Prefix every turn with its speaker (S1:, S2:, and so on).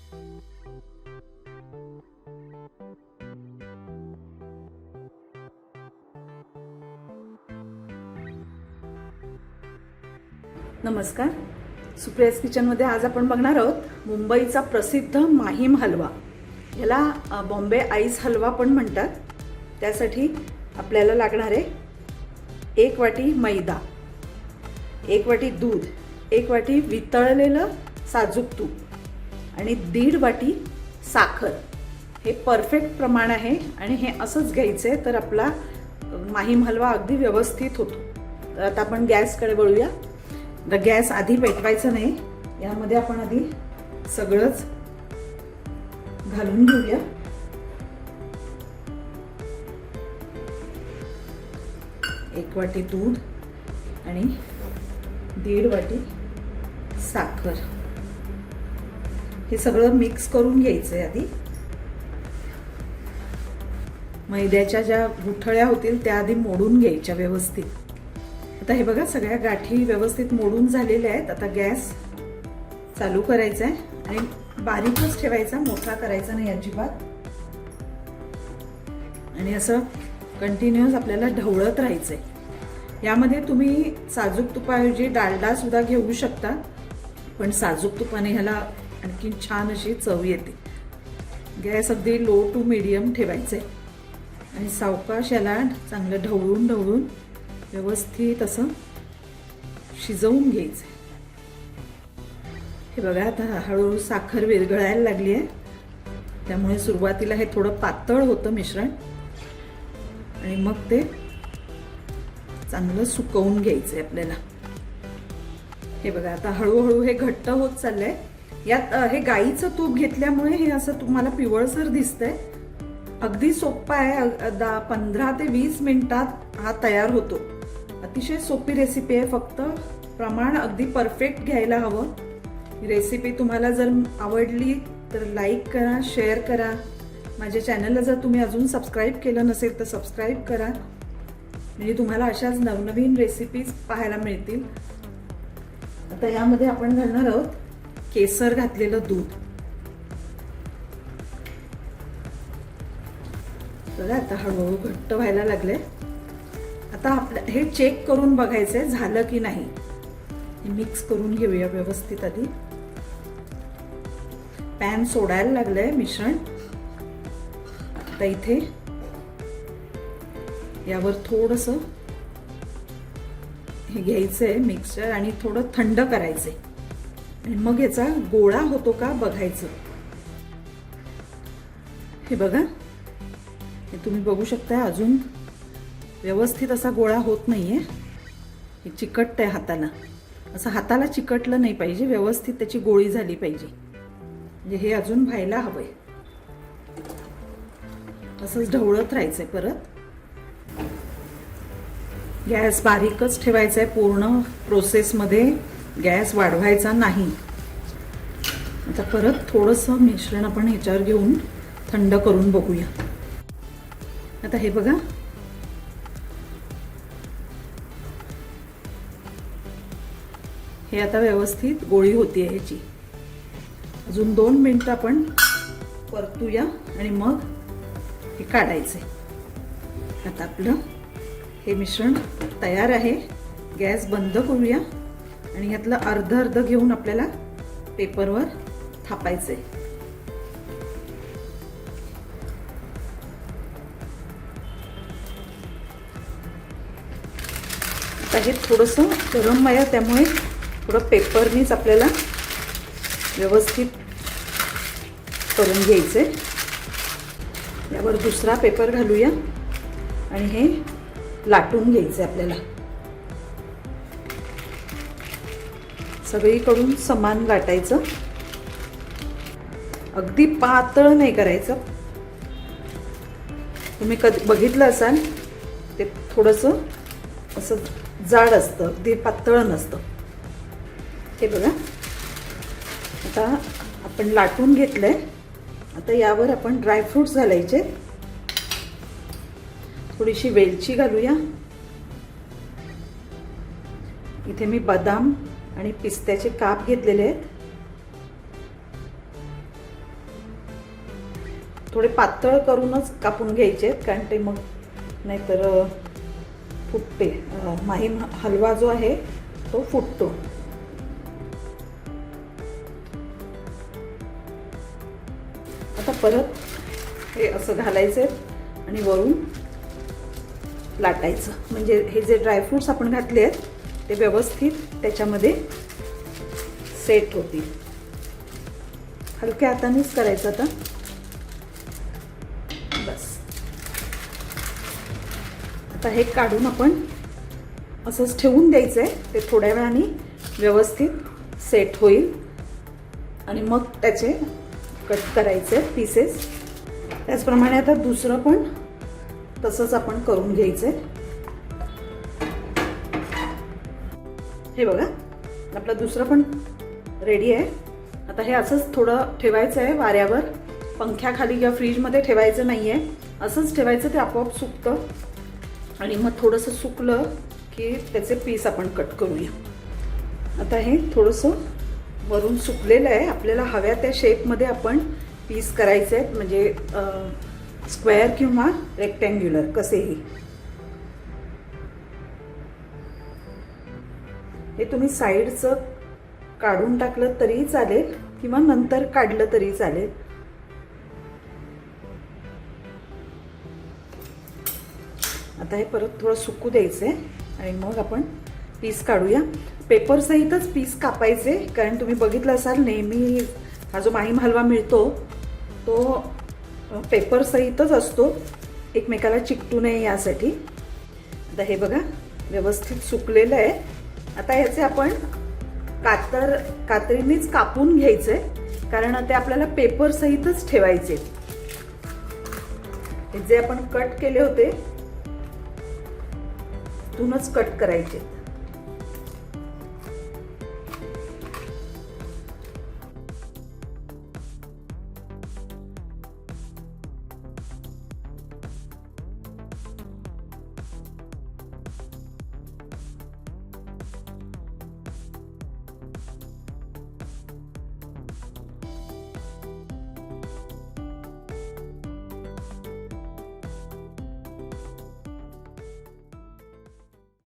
S1: नमस्कार, सुप्रियाज किचनमध्ये आज आपण बघणार आहोत मुंबईचा प्रसिद्ध माहीम हलवा. याला बॉम्बे आईस हलवा पण म्हणतात. त्यासाठी आपल्याला लागणार आहे 1 वाटी मैदा, 1 वाटी दूध, 1 वाटी वितळलेलं साजूक तूप आणि 1.5 वाटी साखर. हे परफेक्ट प्रमाण आहे आणि हे असंच घ्यायचं आहे तर आपला माहीम हलवा अगदी व्यवस्थित होतो. तर आता आपण गॅसकडे वळूया. गॅस आधी पेटवायचा नाही, यामध्ये आपण आधी सगळंच घालून घेऊया. एक वाटी दूध आणि 1.5 वाटी साखर. हे सगळं मिक्स करून घ्यायचंय आधी. मैद्याच्या ज्या गुठळ्या होतील त्या आधी मोडून घ्यायच्या व्यवस्थित. आता हे बघा सगळ्या गाठी व्यवस्थित मोडून झालेल्या आहेत. आता गॅस चालू करायचा आहे आणि बारीकच ठेवायचा, मोठा करायचा नाही अजिबात. आणि असं कंटिन्युअस आपल्याला ढवळत राहायचंय. यामध्ये तुम्ही साजूक तुपाऐवजी डालडा सुद्धा घेऊ शकता, पण साजूक तुपाने ह्याला आणखी छान अशी चव येते. गॅस अगदी लो टू मीडियम ठेवायचंय आणि सावकाश याला चांगलं ढवळून ढवळून व्यवस्थित असं शिजवून घ्यायचं. हे बघा आता हळूहळू साखर विरघळायला लागली आहे, त्यामुळे सुरुवातीला हे थोडं पातळ होतं मिश्रण आणि मग ते चांगलं सुकवून घ्यायचंय आपल्याला. हे बघा आता हळूहळू हे घट्ट होत चाललंय. यात हे गाईचं तूप घेतल्यामुळे हे असं तुम्हाला पिवळसर दिसतंय. अगदी सोपं आहे. 15 ते 20 मिनिटात हा तयार होतो. अतिशय सोपी रेसिपी आहे. फक्त प्रमाण अगदी परफेक्ट घ्यायला हवं. रेसिपी तुम्हाला जर आवडली तर लाईक करा, शेअर करा. माझ्या चॅनलला जर तुम्ही अजून सबस्क्राईब केलं नसेल तर सबस्क्राईब करा, म्हणजे तुम्हाला अशाच नवनवीन रेसिपीज पाहायला मिळतील. आता यामध्ये आपण घालणार आहोत केसर घातलेलं दूध. बघा आता हळूहळू घट्ट व्हायला लागले. आता आपलं हे चेक करून बघायचंय झालं की नाही. हे मिक्स करून घेऊया व्यवस्थित आधी. पॅन सोडायला लागलंय मिश्रण. आता इथे यावर थोडंसं हे घ्यायचंय मिक्सचर आणि थोडं थंड करायचंय आणि मग याचा गोळा होतो का बघायचं. हे बघा, हे तुम्ही बघू शकता अजून व्यवस्थित असा गोळा होत नाहीये. हे चिकटतंय हाताला. असं हाताला चिकटलं नाही पाहिजे, व्यवस्थित त्याची गोळी झाली पाहिजे. म्हणजे हे अजून व्हायला हवंय. असंच ढवळत राहायचंय. परत गॅस बारीकच ठेवायचा आहे. पूर्ण प्रोसेसमध्ये गॅस वाढवायचा नाही. आता परत थोडंसं मिश्रण आपण ह्याच्यावर घेऊन थंड करून बघूया. आता हे बघा, हे आता व्यवस्थित गोळी होतीये ह्याची. अजून 2 मिनिटं आपण परतूया आणि मग हे काढायचे. आता आपलं हे मिश्रण तयार आहे. गॅस बंद करूया आणि ह्यातलं अर्ध घेऊन आपल्याला पेपरवर थापायचंय. आता हे थोडंसं गरम आहे, त्यामुळे थोडं पेपरनीच आपल्याला व्यवस्थित करून घ्यायचंय. यावर दुसरा पेपर घालूया आणि हे लाटून घ्यायचंय आपल्याला. सगळीकडून समान लाटायचं. अगदी पातळ नाही करायचं. तुम्ही कधी बघितलं असाल ते थोडंसं असं जाड असतं, अगदी पातळ नसतं. हे बघा आता आपण लाटून घेतलंय. आता यावर आपण ड्रायफ्रुट्स घालायचे. थोडीशी वेलची घालूया. इथे मी बदाम आणि पिस्त्याचे काप घेतलेले आहेत. थोडे पातळ करूनच कापून घ्यायचे आहेत, कारण ते मग नाहीतर फुटते. माहीम हलवा जो आहे तो फुटतो. आता परत हे असं घालायचे आणि वरून लाटायचं, म्हणजे हे जे ड्रायफ्रूट्स आपण घातले आहेत ते व्यवस्थित त्याच्यामध्ये सेट होतील. हलक्या हातानेच करायचं आता. बस आता हे काढून आपण असंच ठेवून द्यायचं आहे. ते थोड्या वेळाने व्यवस्थित सेट होईल आणि मग त्याचे कट करायचे पीसेस. त्याचप्रमाणे आता दुसरं पण तसंच आपण करून घ्यायचं आहे. हे बघा, आपलं दुसरं पण रेडी आहे. आता हे असंच थोडं ठेवायचं आहे वाऱ्यावर, पंख्याखाली किंवा फ्रीजमध्ये ठेवायचं नाही आहे. असंच ठेवायचं, ते आपोआप सुकतं. आणि मग थोडंसं सुकलं की त्याचे पीस आपण कट करूया. आता हे थोडंसं वरून सुकलेलं आहे. आपल्याला हव्या त्या शेपमध्ये आपण पीस करायचे आहेत, म्हणजे स्क्वेअर किंवा रेक्टँग्युलर कसेही. हे तुम्ही साईडचं काढून टाकलं तरी चालेल किंवा नंतर काढलं तरी चालेल. आता हे परत थोडं सुकू द्यायचंय आणि मग आपण पीस काढूया. पेपर सहितच पीस कापायचे, कारण तुम्ही बघितलं असाल नेहमी हा जो माहीम हलवा मिळतो तो पेपर सहितच असतो, एकमेकाला चिकटू नये यासाठी. आता हे बघा व्यवस्थित सुकलेलं आहे. आता ह्याचे आपण कात्रीनेच कापून घ्यायचे, कारण ते आपल्याला पेपर सहितच ठेवायचे. जे आपण कट केले होते तिथूनच कट करायचे.